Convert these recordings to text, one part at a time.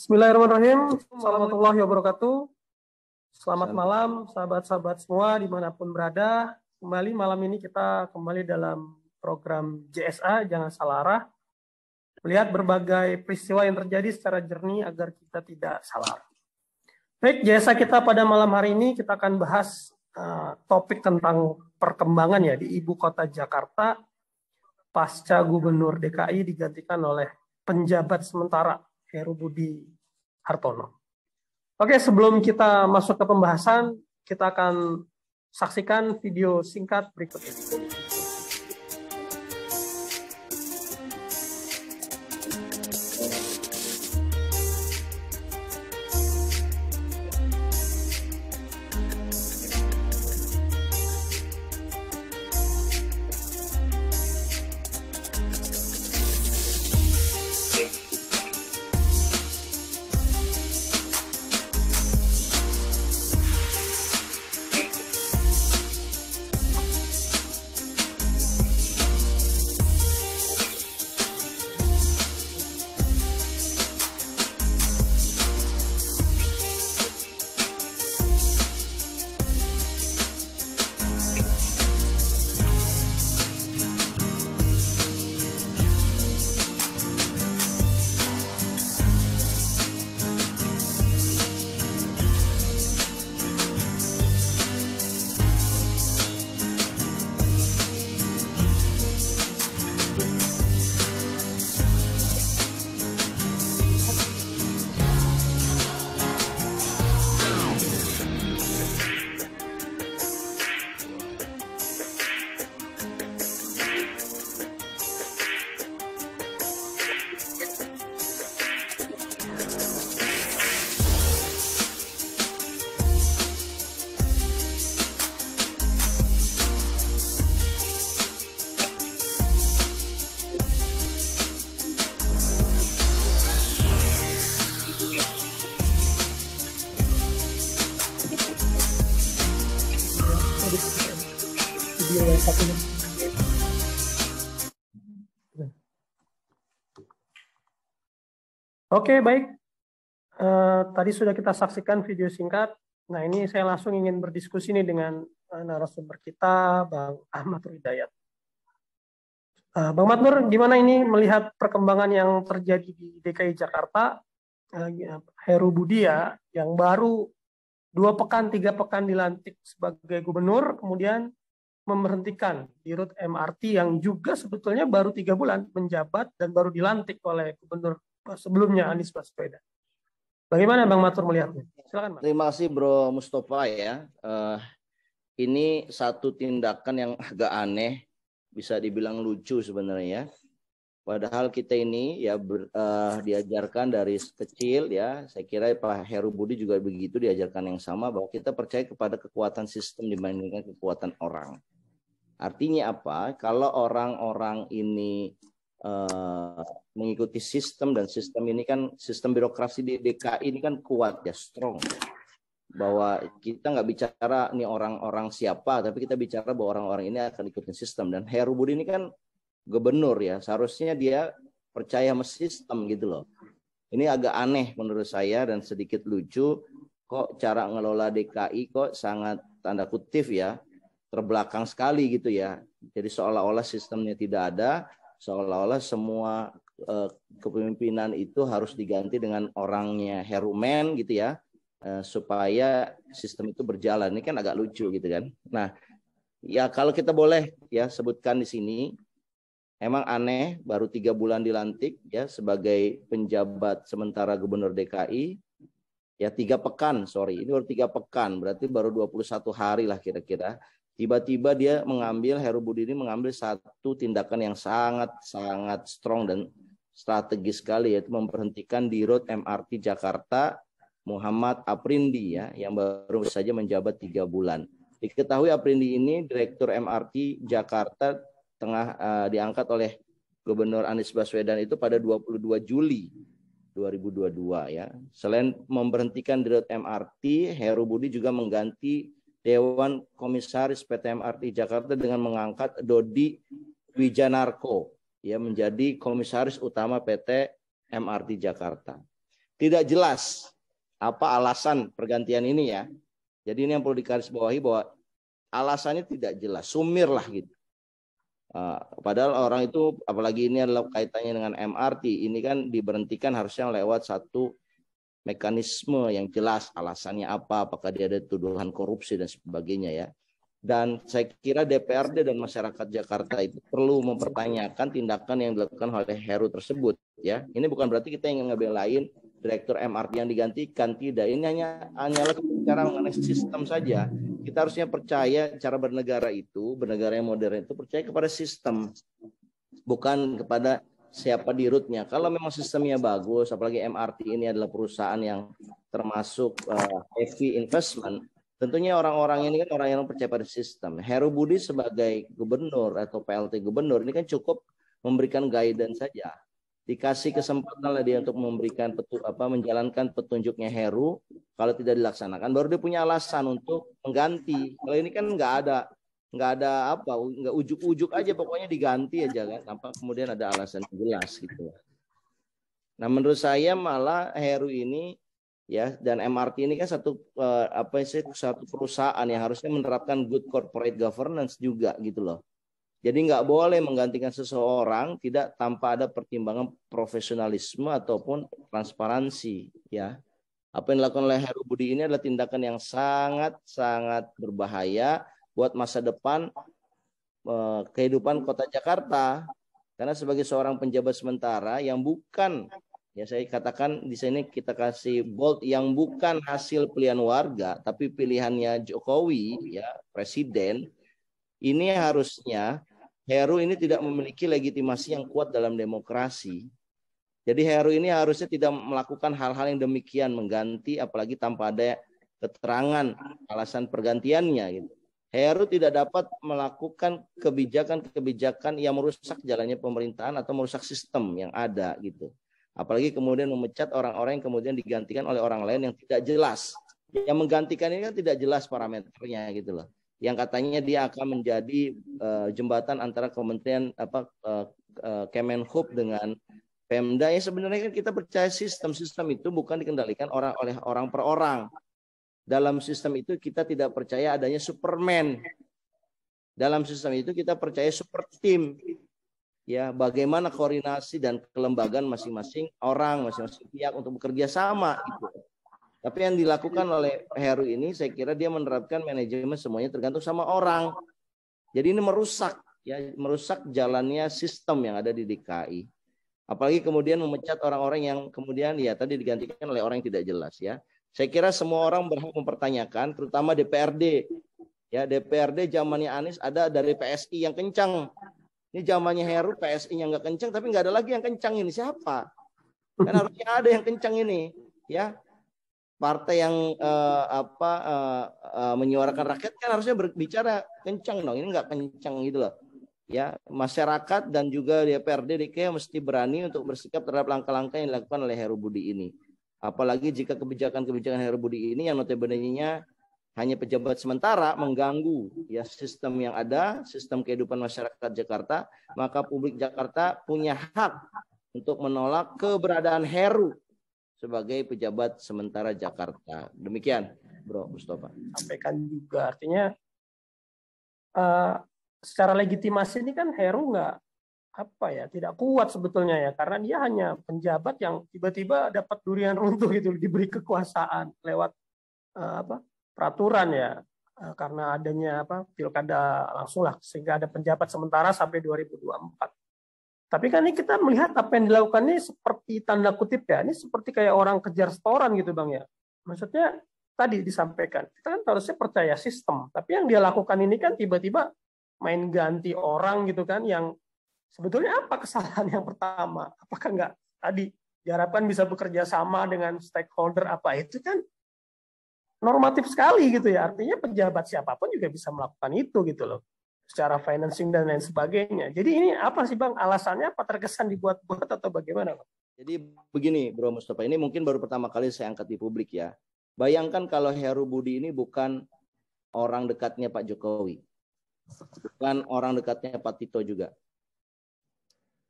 Bismillahirrahmanirrahim. Warahmatullahi wabarakatuh. Selamat malam sahabat-sahabat semua dimanapun berada. Kembali malam ini kita kembali dalam program JSA, Jangan Salah Arah. Melihat berbagai peristiwa yang terjadi secara jernih agar kita tidak salah. Baik, JSA kita pada malam hari ini kita akan bahas topik tentang perkembangan ya di ibu kota Jakarta pasca Gubernur DKI digantikan oleh penjabat sementara Heru Budi Hartono. Oke, sebelum kita masuk ke pembahasan, kita akan saksikan video singkat berikut ini. Oke, baik. Tadi sudah kita saksikan video singkat. Nah, ini saya langsung ingin berdiskusi nih dengan narasumber kita, Bang Ahmad Hidayat. Bang Matnur, gimana ini melihat perkembangan yang terjadi di DKI Jakarta? Heru Budi ya, yang baru 3 pekan dilantik sebagai gubernur, kemudian memberhentikan di rute MRT yang juga sebetulnya baru 3 bulan menjabat dan baru dilantik oleh gubernur sebelumnya Anies Baswedan. Bagaimana Bang Matur melihatnya? Silakan, Bang. Terima kasih Bro Mustafa ya. Ini satu tindakan yang agak aneh, bisa dibilang lucu sebenarnya. Padahal kita ini ya diajarkan dari kecil ya. Saya kira Pak Heru Budi juga begitu, diajarkan yang sama bahwa kita percaya kepada kekuatan sistem dibandingkan kekuatan orang. Artinya apa? Kalau orang-orang ini mengikuti sistem, dan sistem ini kan sistem birokrasi di DKI ini kan kuat ya, strong, bahwa kita nggak bicara nih orang-orang siapa, tapi kita bicara bahwa orang-orang ini akan ikutin sistem. Dan Heru Budi ini kan gubernur ya, seharusnya dia percaya sama sistem gitu loh. Ini agak aneh menurut saya dan sedikit lucu, kok cara ngelola DKI kok sangat tanda kutip ya terbelakang sekali gitu ya. Jadi seolah-olah sistemnya tidak ada, seolah-olah semua kepemimpinan itu harus diganti dengan orangnya Herumen gitu ya, supaya sistem itu berjalan. Ini kan agak lucu gitu kan. Nah, ya kalau kita boleh ya sebutkan di sini, emang aneh baru 3 bulan dilantik ya sebagai penjabat sementara gubernur DKI. Ya 3 pekan, ini baru 3 pekan, berarti baru 21 hari lah kira-kira. Tiba-tiba dia Heru Budi ini mengambil satu tindakan yang sangat strong dan strategis sekali, yaitu memberhentikan di rute MRT Jakarta Muhammad Aprindi ya, yang baru saja menjabat 3 bulan. Diketahui Aprindi ini Direktur MRT Jakarta diangkat oleh Gubernur Anies Baswedan itu pada 22 Juli 2022 ya. Selain memberhentikan di rute MRT, Heru Budi juga mengganti Dewan Komisaris PT MRT Jakarta dengan mengangkat Dodi Wijanarko ya menjadi komisaris utama PT MRT Jakarta. Tidak jelas apa alasan pergantian ini ya. Jadi ini yang perlu digarisbawahi bahwa alasannya tidak jelas, sumir lah gitu. Padahal orang itu, apalagi ini adalah kaitannya dengan MRT, ini kan diberhentikan harusnya lewat satu mekanisme yang jelas alasannya apa, apakah dia ada tuduhan korupsi dan sebagainya ya. Dan saya kira DPRD dan masyarakat Jakarta itu perlu mempertanyakan tindakan yang dilakukan oleh Heru tersebut ya. Ini bukan berarti kita ingin ngebelain direktur MRT yang digantikan, tidak. Ini hanyalah bicara mengenai sistem saja. Kita harusnya percaya cara bernegara yang modern itu percaya kepada sistem, bukan kepada siapa dirutnya. Kalau memang sistemnya bagus, apalagi MRT ini adalah perusahaan yang termasuk heavy investment, tentunya orang-orang ini kan orang yang percaya pada sistem. Heru Budi sebagai gubernur atau PLT gubernur ini kan cukup memberikan guidance saja. Dikasih kesempatan lah dia untuk memberikan menjalankan petunjuknya Heru. Kalau tidak dilaksanakan, baru dia punya alasan untuk mengganti. Kalau ini kan nggak ada nggak ujuk-ujuk aja, pokoknya diganti aja kan. Tanpa kemudian ada alasan yang jelas gitu. Nah menurut saya malah Heru ini ya, dan MRT ini kan satu perusahaan yang harusnya menerapkan good corporate governance juga gitu loh. Jadi nggak boleh menggantikan seseorang tidak tanpa ada pertimbangan profesionalisme ataupun transparansi ya. Apa yang dilakukan oleh Heru Budi ini adalah tindakan yang sangat berbahaya buat masa depan kehidupan Kota Jakarta. Karena sebagai seorang penjabat sementara yang bukan, ya saya katakan di sini kita kasih bold, yang bukan hasil pilihan warga tapi pilihannya Jokowi ya, presiden, ini harusnya Heru ini tidak memiliki legitimasi yang kuat dalam demokrasi. Jadi Heru ini harusnya tidak melakukan hal-hal yang demikian, mengganti apalagi tanpa ada keterangan alasan pergantiannya gitu. Heru tidak dapat melakukan kebijakan-kebijakan yang merusak jalannya pemerintahan atau merusak sistem yang ada gitu. Apalagi kemudian memecat orang-orang yang kemudian digantikan oleh orang lain yang tidak jelas. Yang menggantikan ini kan tidak jelas parameternya gitu loh. Yang katanya dia akan menjadi jembatan antara kementerian Kemenhub dengan Pemda. Ya sebenarnya kan kita percaya sistem itu bukan dikendalikan oleh orang per orang. Dalam sistem itu kita tidak percaya adanya Superman. Dalam sistem itu kita percaya super team. Ya, bagaimana koordinasi dan kelembagaan masing-masing orang, masing-masing pihak untuk bekerja sama gitu. Tapi yang dilakukan oleh Heru ini, saya kira dia menerapkan manajemen semuanya tergantung sama orang. Jadi ini merusak jalannya sistem yang ada di DKI. Apalagi kemudian memecat orang-orang yang kemudian ya tadi digantikan oleh orang yang tidak jelas ya. Saya kira semua orang berhak mempertanyakan, terutama DPRD. Ya, DPRD zamannya Anies ada dari PSI yang kencang. Ini zamannya Heru, PSI-nya nggak kencang, tapi nggak ada lagi yang kencang ini. Siapa? Kan harusnya ada yang kencang ini, ya. Partai yang menyuarakan rakyat kan harusnya berbicara kencang dong. Ini nggak kencang gitu loh. Ya, masyarakat dan juga DPRD DKI mesti berani untuk bersikap terhadap langkah-langkah yang dilakukan oleh Heru Budi ini. Apalagi jika kebijakan-kebijakan Heru Budi ini yang notabene-nya hanya pejabat sementara mengganggu ya sistem yang ada, sistem kehidupan masyarakat Jakarta, maka publik Jakarta punya hak untuk menolak keberadaan Heru sebagai pejabat sementara Jakarta. Demikian, Bro Mustafa. Sampaikan juga, artinya secara legitimasi ini kan Heru tidak kuat sebetulnya ya, karena dia hanya penjabat yang tiba-tiba dapat durian runtuh gitu, diberi kekuasaan lewat peraturan ya, karena adanya pilkada langsung lah, sehingga ada penjabat sementara sampai 2024. Tapi kan ini kita melihat apa yang dilakukan ini seperti tanda kutip ya, ini seperti kayak orang kejar setoran gitu Bang ya. Maksudnya tadi disampaikan, kita kan harusnya percaya sistem, tapi yang dia lakukan ini kan tiba-tiba main ganti orang gitu kan, yang sebetulnya apa kesalahan yang pertama? Apakah nggak tadi diharapkan bisa bekerja sama dengan stakeholder apa itu kan normatif sekali gitu ya. Artinya pejabat siapapun juga bisa melakukan itu gitu loh. Secara financing dan lain sebagainya. Jadi ini apa sih Bang alasannya, apa terkesan dibuat-buat atau bagaimana Bang? Jadi begini Bro Mustafa, ini mungkin baru pertama kali saya angkat di publik ya. Bayangkan kalau Heru Budi ini bukan orang dekatnya Pak Jokowi. Bukan orang dekatnya Pak Tito juga.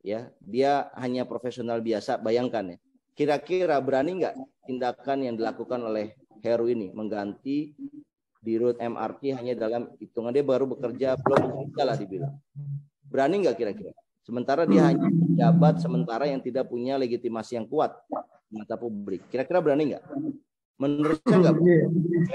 Ya, dia hanya profesional biasa, bayangkan ya. Kira-kira berani nggak tindakan yang dilakukan oleh Heru ini mengganti Dirut MRT hanya dalam hitungan dia baru bekerja belum bekerja lah dibilang. Berani nggak kira-kira? Sementara dia hanya pejabat sementara yang tidak punya legitimasi yang kuat di mata publik. Kira-kira berani nggak? Menurut saya nggak.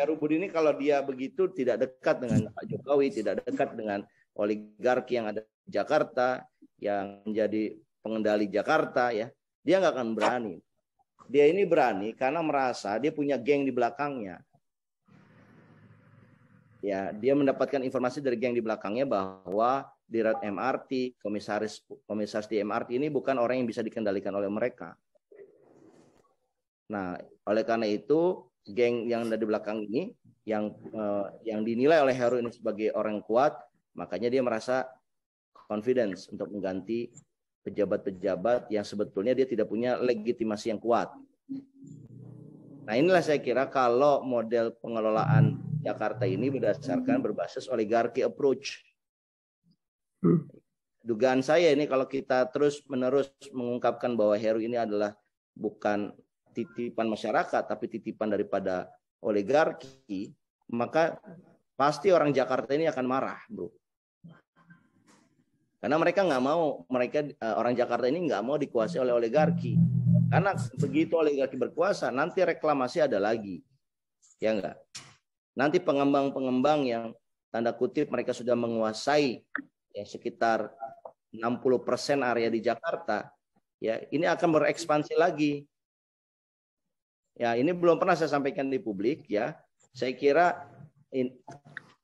Heru Budi ini kalau dia begitu tidak dekat dengan Pak Jokowi, tidak dekat dengan oligarki yang ada di Jakarta, yang menjadi pengendali Jakarta, ya, dia nggak akan berani. Dia ini berani karena merasa dia punya geng di belakangnya. Ya, dia mendapatkan informasi dari geng di belakangnya bahwa Dirut MRT, komisaris di MRT ini bukan orang yang bisa dikendalikan oleh mereka. Nah, oleh karena itu geng yang ada di belakang ini yang dinilai oleh Heru ini sebagai orang kuat, makanya dia merasa confidence untuk mengganti pejabat-pejabat yang sebetulnya dia tidak punya legitimasi yang kuat. Nah, inilah saya kira kalau model pengelolaan Jakarta ini berdasarkan berbasis oligarki approach. Dugaan saya ini kalau kita terus-menerus mengungkapkan bahwa Heru ini adalah bukan titipan masyarakat tapi titipan daripada oligarki, maka pasti orang Jakarta ini akan marah, bro. Karena mereka nggak mau, orang Jakarta ini nggak mau dikuasai oleh oligarki. Karena begitu oligarki berkuasa, nanti reklamasi ada lagi, ya enggak? Nanti pengembang-pengembang yang tanda kutip mereka sudah menguasai ya sekitar 60% area di Jakarta, ya ini akan berekspansi lagi. Ya ini belum pernah saya sampaikan di publik, ya. Saya kira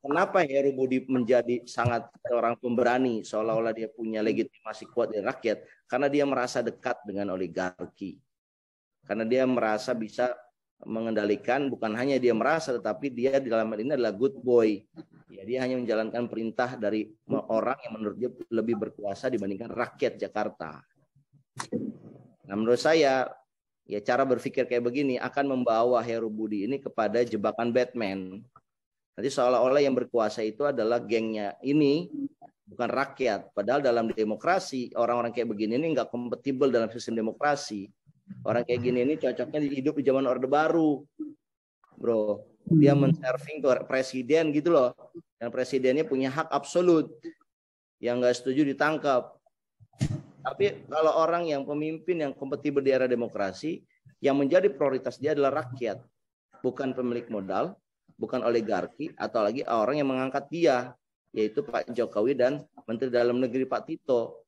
kenapa Heru Budi menjadi sangat orang pemberani, seolah-olah dia punya legitimasi kuat dari rakyat, karena dia merasa dekat dengan oligarki. Karena dia merasa bisa mengendalikan, bukan hanya dia merasa, tetapi dia di dalam hal ini adalah good boy. Ya, dia hanya menjalankan perintah dari orang yang menurut dia lebih berkuasa dibandingkan rakyat Jakarta. Nah, menurut saya, ya cara berpikir kayak begini akan membawa Heru Budi ini kepada jebakan Batman. Nanti seolah-olah yang berkuasa itu adalah gengnya ini, bukan rakyat. Padahal dalam demokrasi, orang-orang kayak begini ini nggak kompatibel dalam sistem demokrasi. Orang kayak gini ini cocoknya hidup di zaman Orde Baru, bro. Dia men-serving ke presiden gitu loh. Dan presidennya punya hak absolut. Yang nggak setuju ditangkap. Tapi kalau orang yang pemimpin yang kompatibel di era demokrasi, yang menjadi prioritas dia adalah rakyat. Bukan pemilik modal, bukan oligarki, atau lagi orang yang mengangkat dia, yaitu Pak Jokowi dan Menteri Dalam Negeri Pak Tito.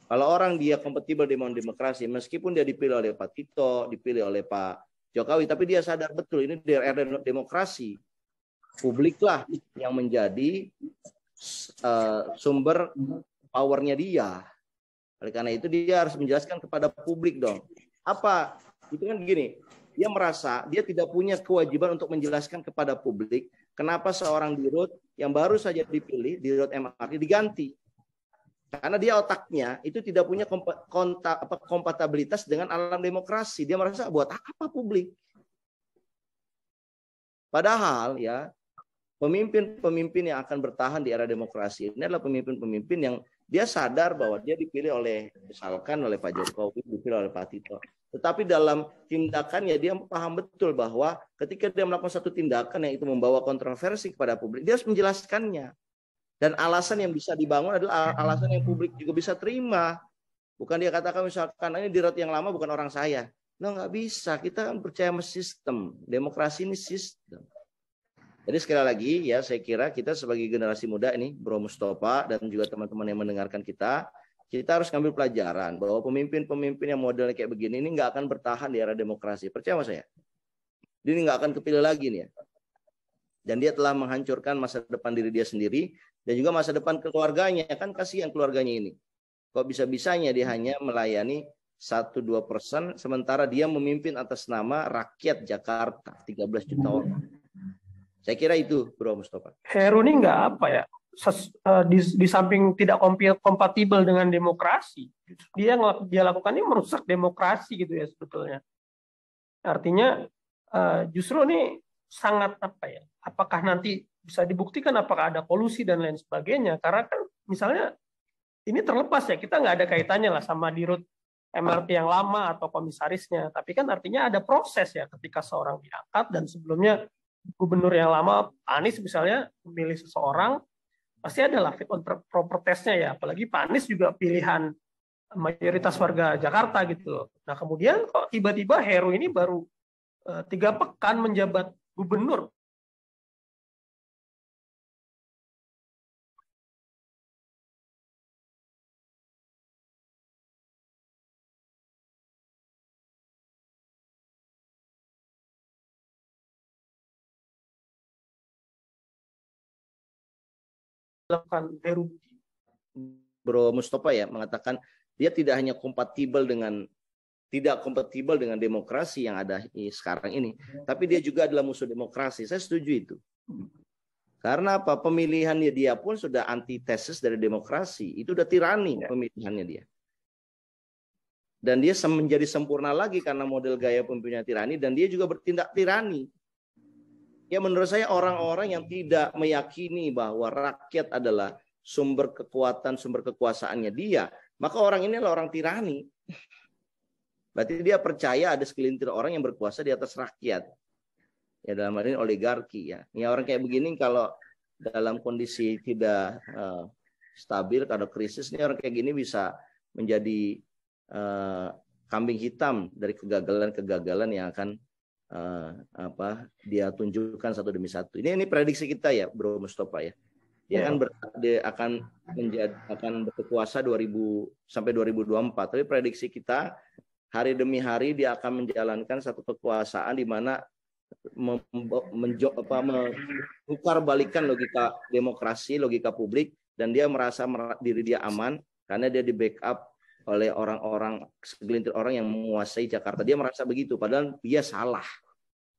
Kalau orang dia kompatibel dengan demokrasi, meskipun dia dipilih oleh Pak Tito, dipilih oleh Pak Jokowi, tapi dia sadar betul ini di era demokrasi. Publiklah yang menjadi sumber powernya dia. Oleh karena itu dia harus menjelaskan kepada publik dong. Apa? Itu kan gini, dia merasa dia tidak punya kewajiban untuk menjelaskan kepada publik kenapa seorang dirut yang baru saja dipilih, dirut MRT, diganti. Karena dia otaknya itu tidak punya kompatibilitas dengan alam demokrasi. Dia merasa buat apa publik? Padahal ya pemimpin-pemimpin yang akan bertahan di era demokrasi ini adalah pemimpin-pemimpin yang dia sadar bahwa dia dipilih oleh misalkan oleh Pak Jokowi, dipilih oleh Pak Tito. Tetapi dalam tindakannya dia paham betul bahwa ketika dia melakukan satu tindakan yang itu membawa kontroversi kepada publik, dia harus menjelaskannya. Dan alasan yang bisa dibangun adalah alasan yang publik juga bisa terima. Bukan dia katakan misalkan ini dirut yang lama bukan orang saya. Nah, nggak bisa. Kita kan percaya sama sistem. Demokrasi ini sistem. Jadi sekali lagi ya saya kira kita sebagai generasi muda ini, Bro Mustafa dan juga teman-teman yang mendengarkan kita harus ngambil pelajaran bahwa pemimpin-pemimpin yang modelnya kayak begini ini nggak akan bertahan di era demokrasi. Percaya sama saya. Dia nggak akan kepilih lagi nih ya. Dan dia telah menghancurkan masa depan diri dia sendiri dan juga masa depan keluarganya. Kan kasihan keluarganya ini. Kok bisa-bisanya dia hanya melayani 1-2% sementara dia memimpin atas nama rakyat Jakarta 13 juta orang. Saya kira itu, Bro Mustafa. Heru ini nggak apa ya, di samping tidak kompatibel dengan demokrasi, dia lakukan ini merusak demokrasi gitu ya sebetulnya. Artinya justru ini sangat apa ya? Apakah nanti bisa dibuktikan apakah ada kolusi dan lain sebagainya? Karena kan misalnya ini terlepas ya, kita nggak ada kaitannya lah sama dirut MRT yang lama atau komisarisnya, tapi kan artinya ada proses ya ketika seorang diangkat dan sebelumnya gubernur yang lama Anies misalnya memilih seseorang, pasti adalah fit and proper testnya ya, apalagi Pak Anies juga pilihan mayoritas warga Jakarta gitu loh. Nah kemudian kok tiba-tiba Heru ini baru 3 pekan menjabat gubernur. Lakukan Heru Bro Mustafa ya mengatakan dia tidak hanya tidak kompatibel dengan demokrasi yang ada sekarang ini, tapi dia juga adalah musuh demokrasi. Saya setuju itu. Karena apa? Pemilihannya dia pun sudah antitesis dari demokrasi. Itu udah tirani pemilihannya dia. Dan dia menjadi sempurna lagi karena model gaya pemilihan tirani, dan dia juga bertindak tirani. Ya menurut saya orang-orang yang tidak meyakini bahwa rakyat adalah sumber kekuatan, sumber kekuasaannya dia, maka orang ini adalah orang tirani. Berarti dia percaya ada segelintir orang yang berkuasa di atas rakyat. Ya dalam hal ini oligarki ya. Ya orang kayak begini kalau dalam kondisi tidak stabil, kalau krisis, ini orang kayak gini bisa menjadi kambing hitam dari kegagalan-kegagalan yang akan dia tunjukkan satu demi satu. Ini prediksi kita ya, Bro Mustafa ya. Dia akan berkuasa 2000 sampai 2024. Tapi prediksi kita hari demi hari dia akan menjalankan satu kekuasaan di mana memukar balikan logika demokrasi, logika publik, dan dia merasa diri dia aman karena dia di backup oleh orang-orang, segelintir orang yang menguasai Jakarta. Dia merasa begitu, padahal dia salah.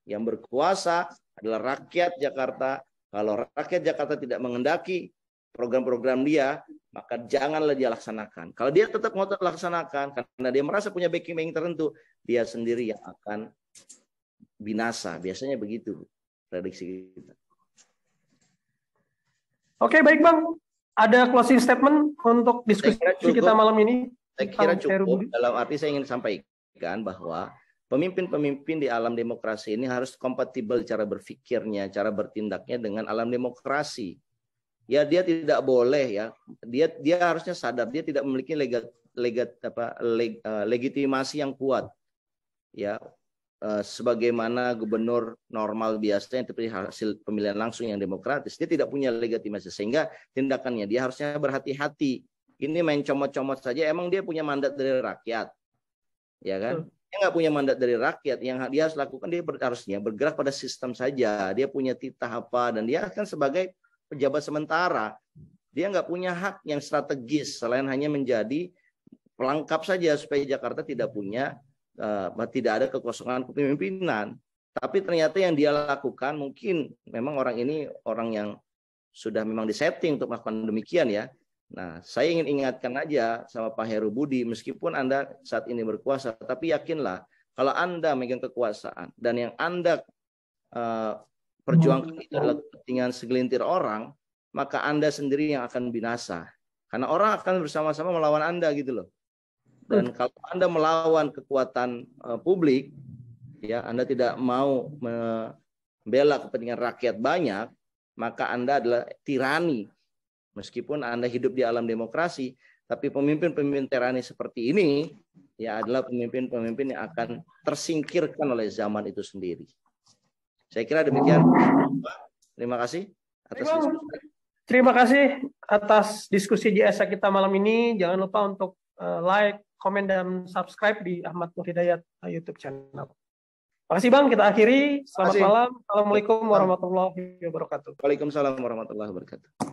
Yang berkuasa adalah rakyat Jakarta. Kalau rakyat Jakarta tidak menghendaki program-program dia, maka janganlah dia laksanakan. Kalau dia tetap mau laksanakan, karena dia merasa punya backing tertentu, dia sendiri yang akan binasa. Biasanya begitu prediksi kita. Oke, baik Bang. Ada closing statement untuk diskusi kita malam ini? Saya kira cukup. Dalam arti saya ingin sampaikan bahwa pemimpin-pemimpin di alam demokrasi ini harus kompatibel cara berpikirnya, cara bertindaknya dengan alam demokrasi. Ya dia tidak boleh ya. Dia harusnya sadar dia tidak memiliki legitimasi yang kuat. Ya sebagaimana gubernur normal biasa yang terpilih hasil pemilihan langsung yang demokratis, dia tidak punya legitimasi sehingga tindakannya dia harusnya berhati-hati. Ini main comot-comot saja, emang dia punya mandat dari rakyat, ya kan? Dia nggak punya mandat dari rakyat, yang dia harus lakukan dia harusnya bergerak pada sistem saja. Dia punya titah apa, dan dia kan sebagai pejabat sementara, dia nggak punya hak yang strategis selain hanya menjadi pelengkap saja supaya Jakarta tidak ada kekosongan kepemimpinan. Tapi ternyata yang dia lakukan mungkin memang orang ini orang yang sudah memang disetting untuk melakukan demikian ya. Nah, saya ingin ingatkan aja sama Pak Heru Budi, meskipun Anda saat ini berkuasa, tapi yakinlah kalau Anda megang kekuasaan dan yang Anda perjuangkan itu adalah kepentingan segelintir orang, maka Anda sendiri yang akan binasa. Karena orang akan bersama-sama melawan Anda gitu loh. Dan kalau Anda melawan kekuatan publik, ya Anda tidak mau membela kepentingan rakyat banyak, maka Anda adalah tirani. Meskipun Anda hidup di alam demokrasi, tapi pemimpin-pemimpin tirani seperti ini ya adalah pemimpin-pemimpin yang akan tersingkirkan oleh zaman itu sendiri. Saya kira demikian. Terima kasih atas diskusi. Terima kasih atas diskusi JSA kita malam ini. Jangan lupa untuk like, komen, dan subscribe di Ahmad Nur Hidayat YouTube channel. Terima kasih Bang, kita akhiri. Selamat malam. Assalamualaikum warahmatullahi wabarakatuh. Waalaikumsalam warahmatullahi wabarakatuh.